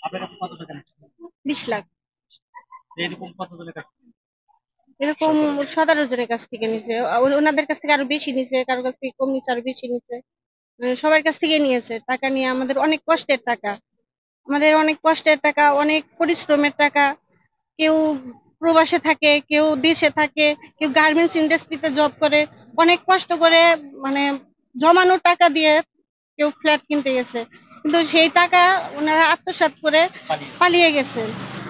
আপনার কাছে কত টাকা নিচ্ছে? 20 লাখ। এরকম কতজনের কাছে? এরকম 17 জনের কাছ থেকে নিছে। ওনাদের কাছ থেকে আরো বেশি নিছে, কারো কাছ থেকে কম নিছে, আরো বেশি নিছে। সবার কাছ থেকে নিয়েছে টাকা, নিয়ে আমাদের অনেক কষ্টের টাকা, আমাদের অনেক কষ্টের টাকা, অনেক পরিশ্রমের টাকা। কেউ প্রবাসে থাকে, কেউ দেশে থাকে, কেউ গার্মেন্টস ইন্ডাস্ট্রিতে জব করে, অনেক কষ্ট করে, মানে জমানো টাকা দিয়ে কেউ ফ্ল্যাট কিনতে গেছে, কিন্তু সেই টাকা ওনারা আত্মসাৎ করে পালিয়েছে। পালিয়ে গেছে।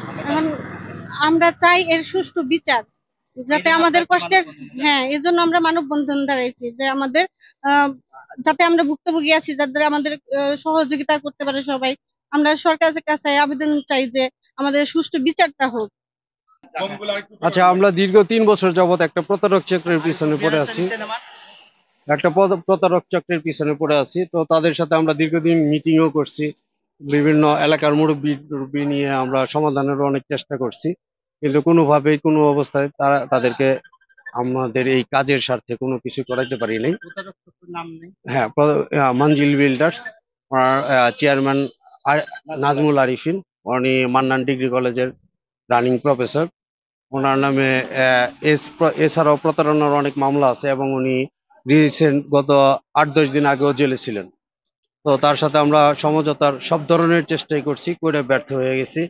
আমরা এখন দাবি আমরা চাই এর সুষ্ঠু বিচার, এই যাতে জন্য আমাদের আপনার কি কষ্টের, মানববন্ধন দিলেন? হ্যাঁ, এর জন্য আমরা মানববন্ধন দাঁড়াইছি, যে আমাদের আহ, যাতে আমরা ভুক্তভোগী আছি, যাদের আমাদের সহযোগিতা করতে পারে সবাই। আমরা সরকারের কাছে আবেদন চাই যে আমাদের সুষ্ঠু বিচারটা হোক। আচ্ছা, আমরা দীর্ঘ 3 বছর যাবত একটা প্রতারক চক্রের পিছনে পড়ে আছি। প্রতারক চক্রের পিছনে পড়ে আছি, তো তাদের সাথে আমরা দীর্ঘদিন মিটিংও করছি। বিভিন্ন এলাকার মুরব্বী টুরব্বি নিয়ে আমরা সমাধানের অনেক চেষ্টা করছি, কিন্তু কোনোভাবেই কোনো অবস্থায় তাদেরকে আমাদের এই কাজের স্বার্থে কোনো কিছু করাইতে পারি নাই। প্রতারক চক্রের নাম নেই। হ্যাঁ, মানজিল বিল্ডার্স, চেয়ারম্যান নাজমুল আরিফিন, উনি মান্নান ডিগ্রি কলেজের রানিং প্রফেসর। ওনার নামে এছাড়াও প্রতারণার অনেক মামলা আছে, এবং উনি রিসেন্ট গত 8-10 দিন আগেও জেলে ছিলেন। তো তার সাথে আমরা সমঝোতার সব ধরনের চেষ্টাই করছি, করে ব্যর্থ হয়ে গেছি।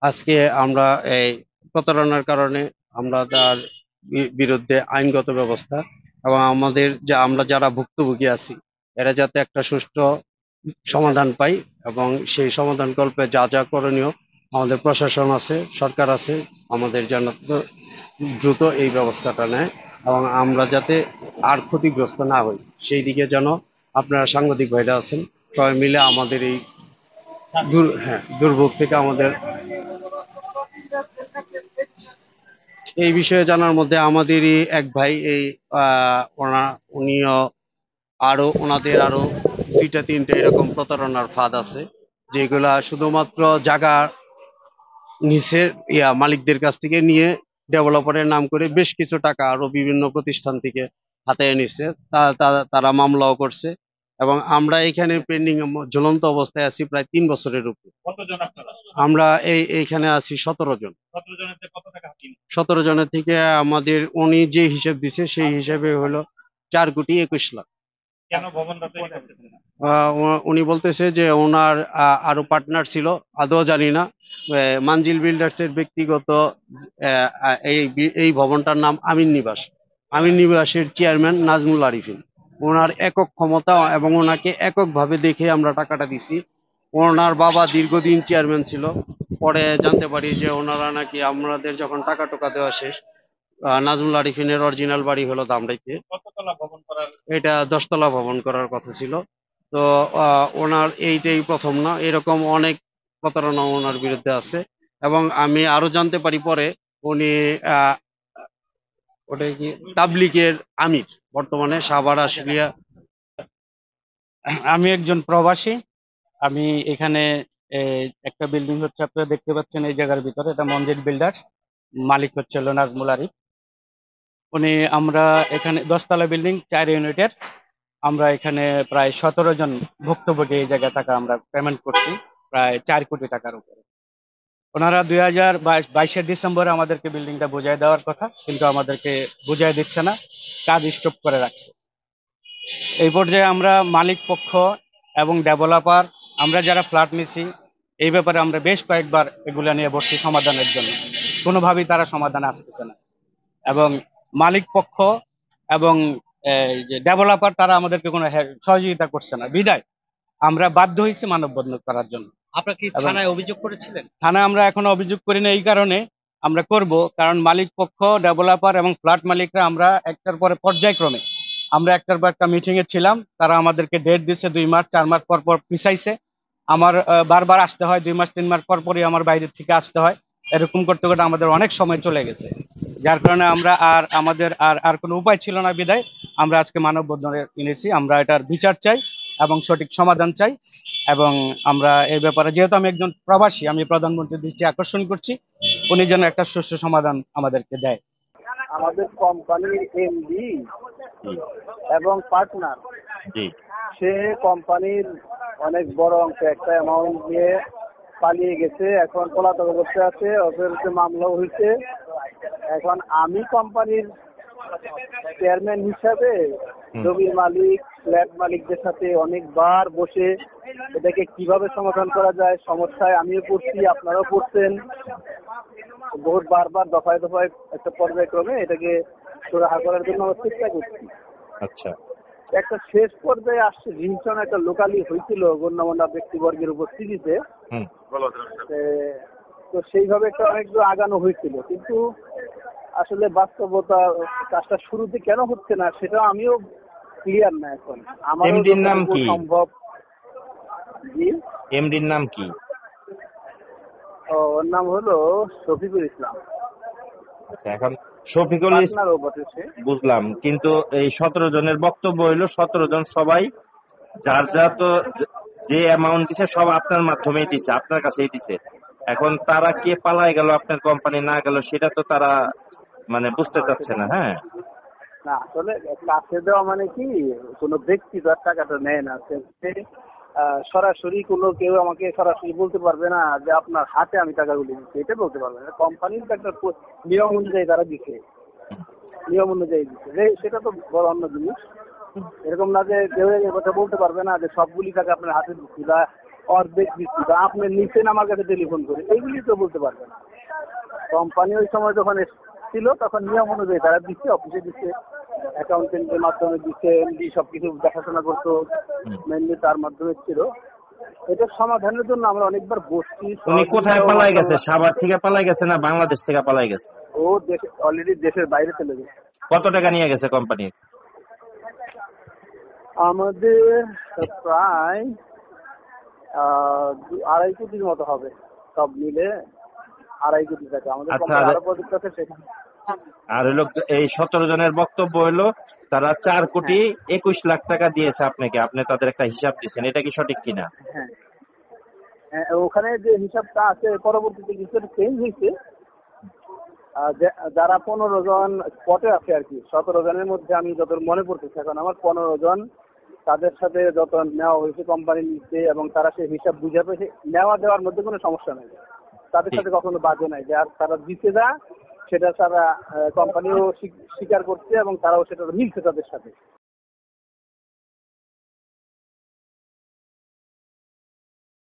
আজকে আমরা এই প্রতারণার কারণে আমরা তার বিরুদ্ধে আইনগত ব্যবস্থা, এবং আমাদের যে আমরা যারা ভুক্তভোগী আছি, এরা যাতে একটা সুষ্ঠু সমাধান পাই, এবং সেই সমাধানকল্পে যা যা করণীয় আমাদের প্রশাসন আছে, সরকার আছে, আমাদের যেন দ্রুত এই ব্যবস্থাটা নেয়, এবং আমরা যাতে আর ক্ষতিগ্রস্ত না হই সেই দিকে যেন আপনারা সাংবাদিক ভাইরা আছেন, সবাই মিলে আমাদের এই হ্যাঁ, দুর্ভোগ থেকে আমাদের এই বিষয়ে জানার মধ্যে আমাদেরই এক ভাই, এই উনিও ওনাদের আরো 2-3টে এরকম প্রতারণার ফাঁদ আছে, যেগুলা শুধুমাত্র জায়গা নিচের মালিকদের কাছ থেকে নিয়ে ডেভেলপারের নাম করে বেশ কিছু টাকা আরো বিভিন্ন প্রতিষ্ঠান থেকে হাতিয়ে নিচ্ছে। তারা মামলাও করছে, এবং আমরা এখানে পেন্ডিং ঝুলন্ত অবস্থায় আছি প্রায় 3 বছরের উপর। কতজন আপনারা? আমরা এইখানে আছি 17 জন। 17 জনের কত টাকা হাতিয়ে নিচ্ছে? 17 জনের থেকে আমাদের উনি যে হিসেব দিছে সেই হিসেবে হলো 4,21,00,000। কেন ভবনটা তৈরি করতেছেন না? উনি বলতেছে যে ওনার আরো পার্টনার ছিল, আদৌ জানি না। মানজিল বিল্ডার্স এর ব্যক্তিগত এই ভবনটার নাম আমিন নিবাস। আমিন নিবাসের চেয়ারম্যান নাজমুল আরিফিন। ওনার একক ক্ষমতা, এবং ওনাকে এককভাবে দেখে আমরা টাকাটা দিছি। ওনার বাবা দীর্ঘদিন চেয়ারম্যান ছিল। পরে জানতে পারি যে ওনারা নাকি আমাদের যখন টাকা টোকা দেওয়া শেষ, নাজমুল আরিফিনের অরিজিনাল বাড়ি হলো ধামরাইতে। কততলা ভবন করার? এটা 10 তলা ভবন করার কথা ছিল। তো ওনার এইটাই প্রথম না, এরকম অনেক প্রতারণা ওনার বিরুদ্ধে আছে। এবং আমি আরো জানতে পারি পরে উনি আহ ওটা কি তাবলিগের আমির, বর্তমানে সাভার আশুলিয়া। আমি একজন প্রবাসী। আমি এখানে একটা বিল্ডিং হচ্ছে, আপনারা দেখতে পাচ্ছেন এই জায়গার ভিতরে, এটা মঞ্জিল বিল্ডার্স, মালিক হচ্ছে নাজমুল আরিফ। উনি আমরা এখানে 10 তলা বিল্ডিং 4 ইউনিটের, আমরা এখানে প্রায় 17 জন ভুক্তভোগী এই জায়গায় টাকা আমরা পেমেন্ট করছি, প্রায় 4 কোটি টাকার উপরে। ওনারা 2022 ডিসেম্বরে আমাদেরকে বিল্ডিংটা বুঝাই দেওয়ার কথা, কিন্তু আমাদেরকে বুঝাই দিচ্ছে না, কাজ স্টপ করে রাখছে। এই পর্যায়ে আমরা মালিক পক্ষ এবং ডেভেলপার, আমরা যারা ফ্ল্যাট নিছি, এই ব্যাপারে আমরা বেশ কয়েকবার এগুলা নিয়ে বসছি সমাধানের জন্য, কোনোভাবেই তারা সমাধানে আসতেছে না। এবং মালিক পক্ষ এবং যে ডেভেলপার, তারা আমাদেরকে কোনো সহযোগিতা করছে না, বিদায় আমরা বাধ্য হয়েছি মানববন্ধন করার জন্য। আপনারা কি এবং থানায় অভিযোগ করেছিলেন? থানায় আমরা এখনো অভিযোগ করি না, এই কারণে আমরা করব, কারণ মালিক পক্ষ, ডেভেলপার এবং ফ্ল্যাট মালিকরা আমরা একটার পরে পর্যায়ক্রমে, আমরা একটার পর একটা মিটিং এ ছিলাম, তারা আমাদেরকে ডেট দিচ্ছে 2 মাস 4 মাস পর পর পিছাইছে। আমার বারবার আসতে হয়, 2 মাস 3 মাস পর পরই আমার বাইরে থেকে আসতে হয়। এরকম করতে করতে আমাদের অনেক সময় চলে গেছে, যার কারণে আমরা আর আমাদের আর কোনো উপায় ছিল না, বিদায় আমরা আজকে মানববন্ধনে এনেছি। আমরা এটার বিচার চাই এবং সঠিক সমাধান চাই। এবং আমরা এই ব্যাপারে, যেহেতু আমি একজন প্রবাসী, আমি প্রধানমন্ত্রীর দৃষ্টি আকর্ষণ করছি, উনি যেন একটা সুষ্ঠু সমাধান আমাদেরকে দেয়। আমাদের কোম্পানির এমডি এবং পার্টনার, জি। সে কোম্পানির অনেক বড় অঙ্ক একটা অ্যামাউন্ট নিয়ে পালিয়ে গেছে, এখন পলাতক অবস্থায় আছে, ওর বিরুদ্ধে মামলাও হয়েছে। এখন আমি কোম্পানির চেয়ারম্যান হিসাবে জমির মালিক, ফ্ল্যাট মালিকদের সাথে অনেকবার বসে এটাকে কিভাবে সমাধান করা যায়, সমস্যায় আমিও পড়ছি, আপনারাও পড়ছেন, বহুত বারবার দফায় দফায় একটা পর্যায়ক্রমে এটাকে সুরাহা করার জন্য আমরা চেষ্টা করছি। আচ্ছা, একটা শেষ পর্যায়ে আসছে, রিংটন একটা লোকালি হয়েছিল গণ্যমান্য ব্যক্তিবর্গের উপস্থিতিতে। হুম, তো সেইভাবে একটা অনেক দূর আগানো হয়েছিল, কিন্তু আসলে বাস্তবতা কাজটা শুরুতে কেন হচ্ছে না সেটা আমিও ক্লিয়ার না এখন। আমারও MD র নাম যতটুকু কি? সম্ভব। জি, এমডির নাম কি? ওর নাম হলো শফিকুল ইসলাম, আচ্ছা, এখন শফিকুল পার্টনারও বটে সে। বুঝলাম, কিন্তু এই 17 জনের বক্তব্য হইলো 17 জন সবাই যার যা তো যে অ্যামাউন্ট দিছে সব আপনার মাধ্যমেই দিছে, আপনার কাছেই দিছে। এখন তারা কে পালায় গেল, আপনার কোম্পানি না গেল, সেটা তো তারা মানে বুঝতে চাচ্ছে না। হ্যাঁ, না, আসলে কাছে দেওয়া মানে কি, কোনো ব্যক্তি তার টাকাটা নেয় না। সে সরাসরি কোনো কেউ আমাকে সরাসরি বলতে পারবে না যে আপনার হাতে আমি টাকাগুলি দিচ্ছি, এটা বলতে পারবে না। কোম্পানির তো একটা নিয়ম অনুযায়ী তারা দিচ্ছে, নিয়ম অনুযায়ী দিচ্ছে, সেটা তো বড় অন্য জিনিস। এরকম না যে কেউ এই কথা বলতে পারবে না যে সবগুলি টাকা আপনার হাতে দিচ্ছি বা অর্ধেক দিচ্ছি বা আপনি নিচ্ছেন আমার কাছে টেলিফোন করে, এইগুলি তো বলতে পারবে না। কোম্পানি ওই সময় যখন ছিল তখন নিয়ম অনুযায়ী তারা দিচ্ছে, অফিসে দিচ্ছে, অ্যাকাউন্টেন্টের মাধ্যমে দিচ্ছে, এমডি সবকিছু দেখাশোনা করতো, মেনলি তার মাধ্যমে ছিল। এটার সমাধানের জন্য আমরা অনেকবার বসছি। উনি কোথায় পালাই গেছে? সাভার থেকে পালাই গেছে না বাংলাদেশ থেকে পালাই গেছে? ও দেশে অলরেডি দেশের বাইরে চলে গেছে। কত টাকা নিয়ে গেছে কোম্পানি? আমাদের প্রায় 2.5 কোটির মতো হবে, সব মিলে 2.5 কোটি টাকা। আমাদের আচ্ছা, কোম্পানি আরো প্রজেক্ট আছে সেখানে। আর হলো এই 17 জনের বক্তব্য হলো তারা 4 কোটি 21 লাখ টাকা দিয়েছে আপনাকে, আপনি তাদের একটা হিসাব দিচ্ছেন, এটা কি সঠিক কিনা? হ্যাঁ, ওখানে যে হিসাবটা আছে পরবর্তীতে কিছুটা চেঞ্জ হয়েছে। যারা 15 জন স্পটে আছে আর কি, 17 জনের মধ্যে আমি যত মনে পড়তেছে এখন আমার 15 জন, তাদের সাথে যত নেওয়া হয়েছে কোম্পানি নিচ্ছে এবং তারা সেই হিসাব বুঝে পেয়েছে, নেওয়া দেওয়ার মধ্যে কোনো সমস্যা নেই, তাদের সাথে কখনো বাজে নাই। যে আর তারা দিতে যা সেটা তারা কোম্পানিও স্বীকার করছে এবং তারাও সেটা মিলছে তাদের সাথে।